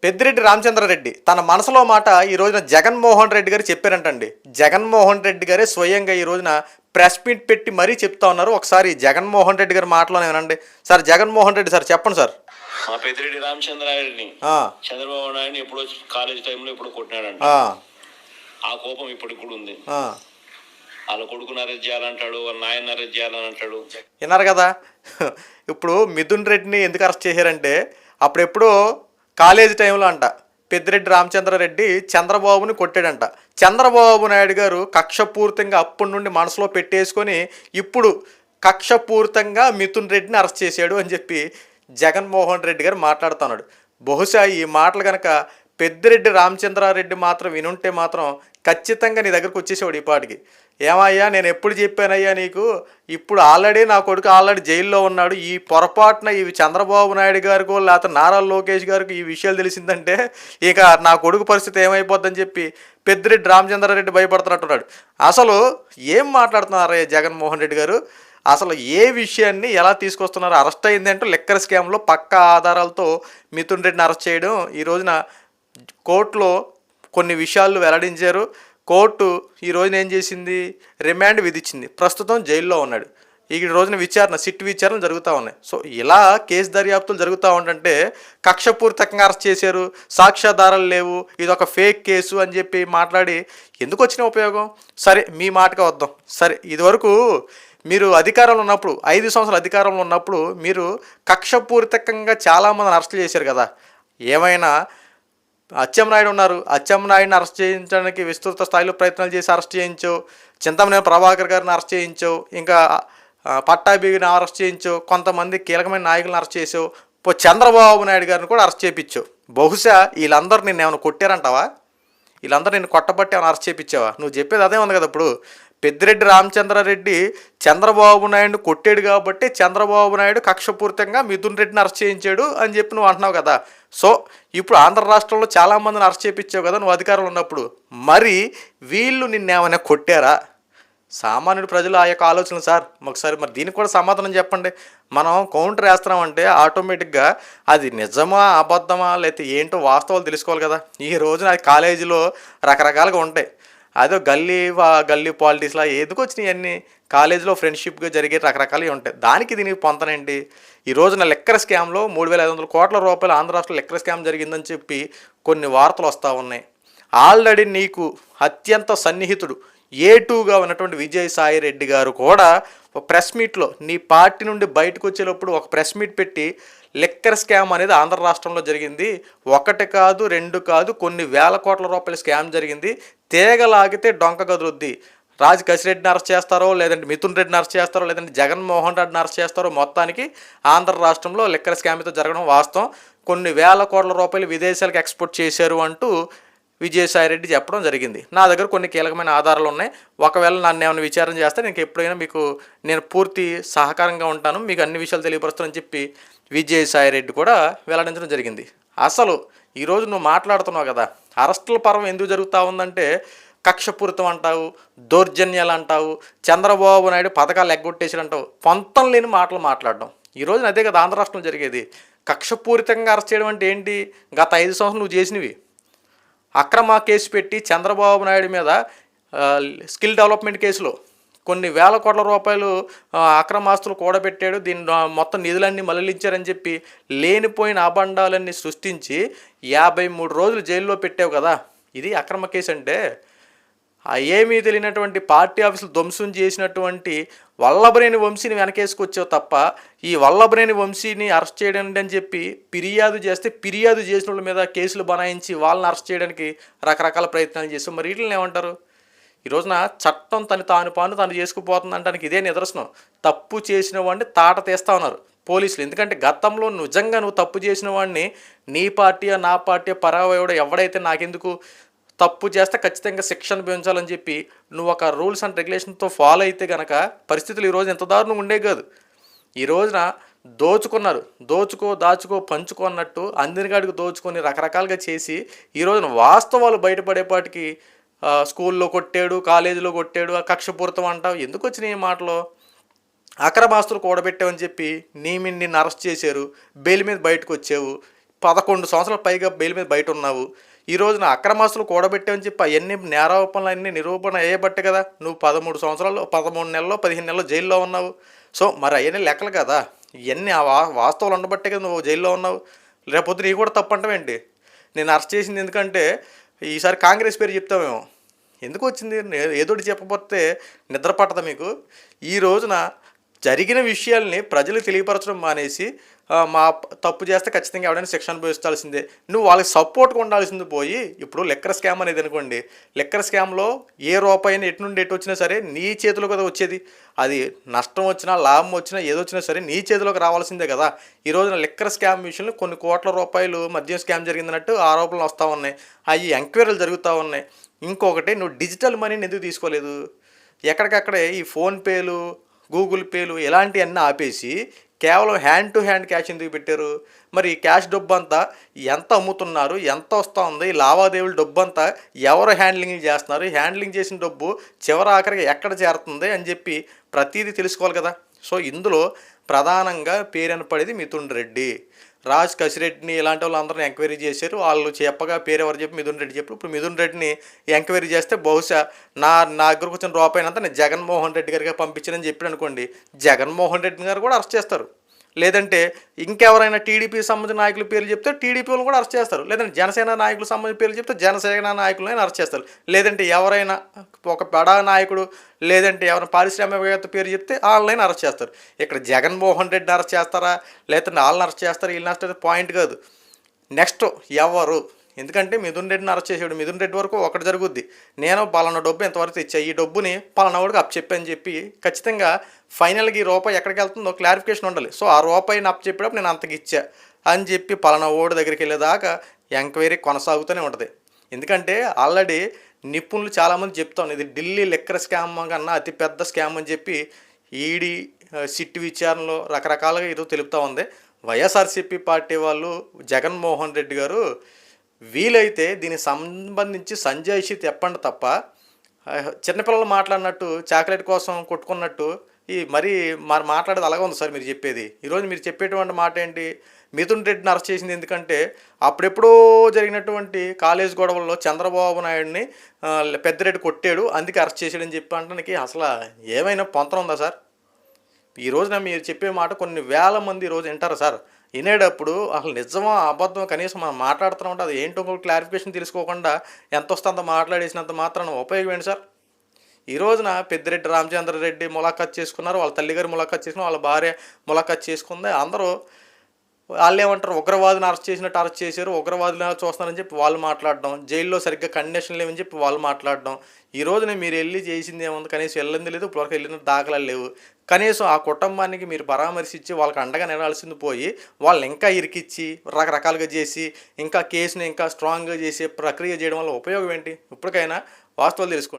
పెద్దిరెడ్డి రామచంద్రారెడ్డి తన మనసులో మాట ఈ రోజున జగన్మోహన్ రెడ్డి గారు చెప్పారంటండి. జగన్మోహన్ రెడ్డి గారే స్వయంగా ఈ రోజున ప్రెస్ మీట్ పెట్టి మరీ చెప్తా ఉన్నారు. ఒకసారి జగన్మోహన్ రెడ్డి గారి మాటలోనే వినండి. సార్ జగన్మోహన్ రెడ్డి సార్ చెప్పండి సార్. మా పెద్దిరెడ్డి రామచంద్రారెడ్డిని చంద్రబాబు నాయుడిని ఎప్పుడో కాలేజ్ టైంలో ఎప్పుడో కొట్టినాడంట. ఆ కోపం ఇప్పటికి కూడా ఉంది. వాళ్ళ కొడుకుని అరెస్ట్ చేయాలంటాడు, వాళ్ళ నాయన అరెస్ట్ చేయాలని అంటాడు. విన్నారు కదా. ఇప్పుడు మిథున్ రెడ్డిని ఎందుకు అరెస్ట్ చేశారంటే అప్పుడెప్పుడో కాలేజీ టైంలో అంట పెద్దిరెడ్డి రామచంద్రారెడ్డి చంద్రబాబుని కొట్టాడంట. చంద్రబాబు నాయుడు గారు కక్షపూరితంగా అప్పటి నుండి మనసులో పెట్టేసుకొని ఇప్పుడు కక్షపూరితంగా మిథున్ రెడ్డిని అరెస్ట్ చేశాడు అని చెప్పి జగన్మోహన్ రెడ్డి గారు మాట్లాడుతున్నాడు. బహుశా ఈ మాటలు కనుక పెద్దిరెడ్డి రామచంద్రారెడ్డి మాత్రం వినుంటే మాత్రం ఖచ్చితంగా నీ దగ్గరకు వచ్చేసేవాడు ఈ పాటికి. ఏమయ్యా నేను ఎప్పుడు చెప్పానయ్యా నీకు, ఇప్పుడు ఆల్రెడీ నా కొడుకు ఆల్రెడీ జైల్లో ఉన్నాడు, ఈ పొరపాటున ఇవి చంద్రబాబు నాయుడు గారికో లేకపోతే నారా లోకేష్ గారికి ఈ విషయాలు తెలిసిందంటే ఇక నా కొడుకు పరిస్థితి ఏమైపోద్దని చెప్పి పెద్దిరెడ్డి రామచంద్రారెడ్డి భయపడుతున్నట్టున్నాడు. అసలు ఏం మాట్లాడుతున్నారయ్యా జగన్మోహన్ రెడ్డి గారు? అసలు ఏ విషయాన్ని ఎలా తీసుకొస్తున్నారు? అరెస్ట్ అయిందంటే లిక్కర్ స్కామ్లో పక్కా ఆధారాలతో మిథున్ రెడ్డిని అరెస్ట్ చేయడం. ఈ రోజున కోర్టులో కొన్ని విషయాలు వెల్లడించారు. కోర్టు ఈ రోజున ఏం చేసింది, రిమాండ్ విధించింది. ప్రస్తుతం జైల్లో ఉన్నాడు. ఈ రోజున విచారణ సిట్ విచారణ జరుగుతూ ఉన్నాయి. సో ఇలా కేసు దర్యాప్తులు జరుగుతూ ఉంటుంటే కక్షపూరితంగా అరెస్ట్ చేశారు, సాక్ష్యాధారాలు లేవు, ఇది ఒక ఫేక్ కేసు అని చెప్పి మాట్లాడి ఎందుకు వచ్చిన ఉపయోగం? సరే మీ మాటగా వద్దాం. సరే ఇదివరకు మీరు అధికారంలో ఉన్నప్పుడు 5 సంవత్సరాలు అధికారంలో ఉన్నప్పుడు మీరు కక్షపూరితంగా చాలామందిని అరెస్ట్ చేశారు కదా. ఏమైనా అచ్చెన్నాయుడు ఉన్నారు, అచ్చెన్నాయుడిని అరెస్ట్ చేయించడానికి విస్తృత స్థాయిలో ప్రయత్నాలు చేసి అరెస్ట్ చేయించావు. చింతమనేని ప్రభాకర్ గారిని అరెస్ట్ చేయించావు, ఇంకా పట్టాభిని అరెస్ట్ చేయించావు, కొంతమంది కీలకమైన నాయకులను అరెస్ట్ చేసావు, చంద్రబాబు నాయుడు గారిని కూడా అరెస్ట్ చేయించావు. బహుశా వీళ్ళందరూ నిన్ను ఏమైనా కొట్టారంటావా? వీళ్ళందరూ నిన్ను కొట్టబట్టి ఏమైనా అరెస్ట్ చేయించావా? నువ్వు చెప్పేది అదే ఉంది కదా. ఇప్పుడు పెద్దిరెడ్డి రామచంద్రారెడ్డి చంద్రబాబు నాయుడు కొట్టాడు కాబట్టి చంద్రబాబు నాయుడు కక్షపూరితంగా మిథున్ రెడ్డిని అరెస్ట్ చేయించాడు అని చెప్పి నువ్వు అంటున్నావు కదా. సో ఇప్పుడు ఆంధ్ర రాష్ట్రంలో చాలామందిని అరెస్ట్ చేయించావు కదా నువ్వు అధికారంలో ఉన్నప్పుడు. మరి వీళ్ళు నిన్నేమైనా కొట్టారా? సామాన్యుడు ప్రజలు ఆ యొక్క ఆలోచనలు సార్ ఒకసారి మరి దీనికి కూడా సమాధానం చెప్పండి. మనం కౌంటర్ వేస్తున్నామంటే ఆటోమేటిక్గా అది నిజమా అబద్ధమా లేకపోతే ఏంటో వాస్తవాలు తెలుసుకోవాలి కదా. ఈ రోజున కాలేజీలో రకరకాలుగా ఉంటాయి. అదో గల్లీ పాలిటిక్స్లా ఎందుకు వచ్చినాయి అన్నీ? కాలేజీలో ఫ్రెండ్షిప్గా జరిగే రకరకాలు ఉంటాయి. దానికి దీనికి పొంతనేంటి? ఈ రోజున లెక్కర్ స్కామ్లో 3,500 కోట్ల రూపాయలు ఆంధ్ర రాష్ట్రంలో లెక్కర్ స్కామ్ జరిగిందని చెప్పి కొన్ని వార్తలు వస్తూ ఉన్నాయి. ఆల్రెడీ నీకు అత్యంత సన్నిహితుడు A2గా ఉన్నటువంటి విజయసాయి రెడ్డి గారు కూడా ఒక ప్రెస్ మీట్లో నీ పార్టీ నుండి బయటకు వచ్చేటప్పుడు ఒక ప్రెస్ మీట్ పెట్టి లెక్కర్ స్కామ్ అనేది ఆంధ్ర రాష్ట్రంలో జరిగింది, 1 కాదు 2 కాదు కొన్ని వేల కోట్ల రూపాయల స్కామ్ జరిగింది, తీగలాగితే డొంక గదులుద్ది, కసిరెడ్డిని అరెస్ట్ చేస్తారో లేదంటే మిథున్ రెడ్డిని అరెస్ట్ చేస్తారో లేదంటే జగన్మోహన్ రెడ్డిని అరెస్ట్ చేస్తారో, మొత్తానికి ఆంధ్ర రాష్ట్రంలో లెక్కర్ స్కామ్తో జరగడం వాస్తవం, కొన్ని వేల కోట్ల రూపాయలు విదేశాలకు ఎక్స్పోర్ట్ చేశారు అంటూ విజయసాయిరెడ్డి చెప్పడం జరిగింది. నా దగ్గర కొన్ని కీలకమైన ఆధారాలు ఉన్నాయి. ఒకవేళ నన్ను ఏమైనా విచారణ చేస్తే నేను ఎప్పుడైనా నేను పూర్తి సహకారంగా ఉంటాను, మీకు అన్ని విషయాలు తెలియపరుస్తానని చెప్పి విజయసాయిరెడ్డి కూడా వెల్లడించడం జరిగింది. అసలు ఈరోజు నువ్వు మాట్లాడుతున్నావు కదా, అరెస్టుల పర్వం ఎందుకు జరుగుతూ ఉందంటే కక్షపూరితం అంటావు, దౌర్జన్యాలు అంటావు, చంద్రబాబు నాయుడు పథకాలు ఎగ్గొట్టేసాడు అంటావు, పొంతం లేని మాటలు మాట్లాడడం. ఈ రోజున అదే కదా ఆంధ్ర రాష్ట్రంలో జరిగేది. కక్షపూరితంగా అరెస్ట్ చేయడం అంటే ఏంటి? గత 5 సంవత్సరాలు నువ్వు చేసినవి అక్రమ కేసు పెట్టి చంద్రబాబు నాయుడు మీద స్కిల్ డెవలప్మెంట్ కేసులో కొన్ని వేల కోట్ల రూపాయలు అక్రమాస్తులు కూడబెట్టాడు, దీని మొత్తం నిధులన్నీ మళ్ళించారని చెప్పి లేనిపోయిన అబండాలన్నీ సృష్టించి 53 రోజులు జైల్లో పెట్టావు కదా. ఇది అక్రమ కేసు అంటే ఏమీ తెలియనటువంటి పార్టీ ఆఫీసులు ధ్వంసం చేసినటువంటి వల్లభనేని వంశీని వెనకేసుకొచ్చావు తప్ప ఈ వల్లభనేని వంశీని అరెస్ట్ చేయడానికి అని చెప్పి ఫిర్యాదు చేస్తే ఫిర్యాదు చేసిన వాళ్ళ మీద కేసులు బనాయించి వాళ్ళని అరెస్ట్ చేయడానికి రకరకాల ప్రయత్నాలు చేస్తాం. మరి వీటిని ఏమంటారు? ఈ రోజున చట్టం తాను చేసుకుపోతుంది అంటానికి ఇదే నిదర్శనం. తప్పు చేసిన వాడిని తాట తీస్తా ఉన్నారు పోలీసులు. ఎందుకంటే గతంలో నిజంగా నువ్వు తప్పు చేసిన వాడిని నీ పార్టీ నా పార్టీ పరావయుడు ఎవడైతే నాకెందుకు, తప్పు చేస్తే ఖచ్చితంగా శిక్షణ పెంచాలని చెప్పి నువ్వు ఒక రూల్స్ అండ్ రెగ్యులేషన్తో ఫాలో అయితే కనుక పరిస్థితులు ఈరోజు ఎంత దారుణంగా ఉండే కాదు. ఈ రోజున దోచుకున్నారు, దాచుకో పంచుకో అన్నట్టు అందరికాడికి దోచుకొని రకరకాలుగా చేసి ఈ రోజున వాస్తవాలు బయటపడేపాటికి స్కూల్లో కొట్టాడు, కాలేజీలో కొట్టాడు, కక్షపూరితం అంటావు. ఎందుకు వచ్చినాయి ఈ మాటలు? అక్రమాస్తులు కూడబెట్టావని చెప్పి నిన్ను అరెస్ట్ చేశారు, బెయిల్ మీద బయటకు వచ్చావు, 11 సంవత్సరాల పైగా బెయిల్ మీద బయట ఉన్నావు. ఈ రోజున అక్రమాస్తులు కూడబెట్టావని చెప్పి అవన్నీ నేరారోపణలు అన్నీ నిరూపణ అయ్యేబట్టే కదా నువ్వు 13 సంవత్సరాలు 13 నెలల్లో 15 నెలల్లో జైల్లో ఉన్నావు. సో మరి అవన్నీ లెక్కలు కదా, ఇవన్నీ ఆ వాస్తవాలు ఉండబట్టే కదా నువ్వు జైల్లో ఉన్నావు. రేపొద్దు నీ కూడా తప్పు అంటావేంటి? నేను అరెస్ట్ చేసింది ఎందుకంటే ఈసారి కాంగ్రెస్ పేరు చెప్తామేమో. ఎందుకు వచ్చింది? ఏదోటి చెప్పకపోతే నిద్ర పట్టదా మీకు? ఈ రోజున జరిగిన విషయాల్ని ప్రజలకు తెలియపరచడం మానేసి మా తప్పు చేస్తే ఖచ్చితంగా ఎవడైనా శిక్ష అనుభవించాల్సిందే, నువ్వు వాళ్ళకి సపోర్ట్గా ఉండాల్సింది పోయి ఇప్పుడు లెక్కర్ స్కామ్ అనేది అనుకోండి, లెక్కర్ స్కామ్లో ఏ రూపాయిని ఎటు నుండి ఎటు వచ్చినా సరే నీ చేతిలో కదా వచ్చేది. అది నష్టం వచ్చినా లాభం వచ్చినా ఏదో వచ్చినా సరే నీ చేతిలోకి రావాల్సిందే కదా. ఈ రోజున లెక్కర్ స్కామ్ విషయంలో కొన్ని కోట్ల రూపాయలు మద్యం స్కామ్ జరిగిందన్నట్టు ఆరోపణలు వస్తూ ఉన్నాయి, అవి ఎంక్వైరీలు జరుగుతూ ఉన్నాయి. ఇంకొకటి, నువ్వు డిజిటల్ మనీని ఎందుకు తీసుకోలేదు? ఎక్కడికక్కడే ఈ ఫోన్పేలు గూగుల్ పేలు ఇలాంటివన్నీ ఆపేసి కేవలం హ్యాండ్ టు హ్యాండ్ క్యాష్ ఎందుకు పెట్టారు? మరి క్యాష్ డబ్బు అంతా ఎంత అమ్ముతున్నారు, ఎంత వస్తూ ఉంది, లావాదేవీల డబ్బు అంతా ఎవరు హ్యాండ్లింగ్ చేస్తున్నారు, హ్యాండ్లింగ్ చేసిన డబ్బు చివరి ఆఖరికి ఎక్కడ చేరుతుంది అని చెప్పి ప్రతిదీ తెలుసుకోవాలి కదా. సో ఇందులో ప్రధానంగా పేరున పడేది మిథున్ రెడ్డి. రాజ్ కసిరెడ్డిని ఇలాంటి వాళ్ళు అందరిని ఎంక్వైరీ చేశారు. వాళ్ళు చెప్పగా పేరు ఎవరు చెప్పి మిథున్ రెడ్డి చెప్పి ఇప్పుడు మిథున్ రెడ్డిని ఎంక్వైరీ చేస్తే బహుశా నా దగ్గరకు వచ్చిన రూపాయినంతా నేను జగన్మోహన్ రెడ్డి గారికి పంపించానని చెప్పి అనుకోండి, జగన్మోహన్ రెడ్డి గారు కూడా అరెస్ట్ చేస్తారు. లేదంటే ఇంకెవరైనా టీడీపీకి సంబంధించిన నాయకుల పేర్లు చెప్తే టీడీపీ వాళ్ళని కూడా అరెస్ట్ చేస్తారు. లేదంటే జనసేన నాయకులకు సంబంధించిన పేర్లు చెప్తే జనసేన నాయకులను అరెస్ట్ చేస్తారు. లేదంటే ఎవరైనా ఒక బడా నాయకుడు లేదంటే ఎవరైనా పారిశ్రామికవేత్త పేరు చెప్తే వాళ్ళని అరెస్ట్ చేస్తారు. ఇక్కడ జగన్మోహన్ రెడ్డిని అరెస్ట్ చేస్తారా లేదంటే వాళ్ళని అరెస్ట్ చేస్తారా వీళ్ళని అరెస్ట్ చేస్తే పాయింట్ కాదు. నెక్స్ట్ ఎవరు? ఎందుకంటే మిథున్ రెడ్డిని అరెస్ట్ చేసాడు, మిథున్ రెడ్డి వరకు ఒకటి జరుగుద్ది, నేను పలానా డబ్బు ఎంతవరకు తెచ్చా, ఈ డబ్బుని పలానా వాడికి అప్పచెప్పని చెప్పి ఖచ్చితంగా ఫైనల్గా ఈ రూపాయి ఎక్కడికి వెళ్తుందో క్లారిఫికేషన్ ఉండాలి. సో ఆ రూపాయిని అప్పచెప్పేటప్పుడు నేను అంతకి ఇచ్చా అని చెప్పి పలానా ఓడి దగ్గరికి వెళ్ళేదాకా ఎంక్వైరీ కొనసాగుతూనే ఉంటుంది. ఎందుకంటే ఆల్రెడీ నిపుణులు చాలామంది చెప్తాను ఇది ఢిల్లీ లెక్కర్ స్కామ్ కన్నా అతిపెద్ద స్కామ్ అని చెప్పి ఈడీ సిట్ విచారణలో రకరకాలుగా ఈరోజు తెలుపుతూ ఉంది. వైఎస్ఆర్సీపీ పార్టీ వాళ్ళు జగన్మోహన్ రెడ్డి గారు వీలైతే దీనికి సంబంధించి సంజాయిషి తెప్పండి తప్ప చిన్నపిల్లలు మాట్లాడినట్టు చాక్లెట్ కోసం కొట్టుకున్నట్టు మరి మాట్లాడేది అలాగే ఉంది సార్ మీరు చెప్పేది. ఈరోజు మీరు చెప్పేటువంటి మాట ఏంటి? మిథున్ రెడ్డిని అరెస్ట్ చేసింది ఎందుకంటే అప్పుడెప్పుడో జరిగినటువంటి కాలేజ్ గొడవల్లో చంద్రబాబు నాయుడిని పెద్దిరెడ్డి కొట్టాడు అందుకే అరెస్ట్ చేసాడని చెప్పి అంటానికి అసలు ఏమైనా పొంతన ఉందా సార్? ఈ రోజున మీరు చెప్పే మాట కొన్ని వేల మంది ఈరోజు వింటారు సార్. వినేటప్పుడు అసలు నిజమా అబద్ధం కనీసం మనం మాట్లాడుతున్నామంటే అది ఏంటో క్లారిఫికేషన్ తెలుసుకోకుండా ఎంత వస్తుందో మాట్లాడేసినంత మాత్రాన ఉపయోగం ఏంటి సార్? ఈ రోజున పెద్దిరెడ్డి రామచంద్రారెడ్డి ములాఖాత్ చేసుకున్నారు, వాళ్ళ తల్లిగారు ములాఖాత్ చేసుకున్నారు, వాళ్ళ భార్య ములాఖాత్ చేసుకుంది. అందరూ వాళ్ళు ఏమంటారు, ఉగ్రవాదిని అరెస్ట్ చేసినట్టు అరెస్ట్ చేశారు, ఉగ్రవాదులు చూస్తున్నారని చెప్పి వాళ్ళు మాట్లాడడం, జైల్లో సరిగ్గా కండిషన్ లేవని చెప్పి వాళ్ళు మాట్లాడడం. ఈ రోజున మీరు వెళ్ళి చేసింది ఏముంది? కనీసం వెళ్ళింది లేదు, ఇప్పటివరకు వెళ్ళిన దాఖలాలు లేవు. కనీసం ఆ కుటుంబానికి మీరు పరామర్శించి వాళ్ళకి అండగా నిలవాల్సింది పోయి వాళ్ళని ఇంకా ఇరికిచ్చి రకరకాలుగా చేసి ఇంకా కేసుని ఇంకా స్ట్రాంగ్గా చేసే ప్రక్రియ చేయడం వల్ల ఉపయోగం ఏంటి? ఇప్పటికైనా వాస్తవాలు తెలుసుకోండి.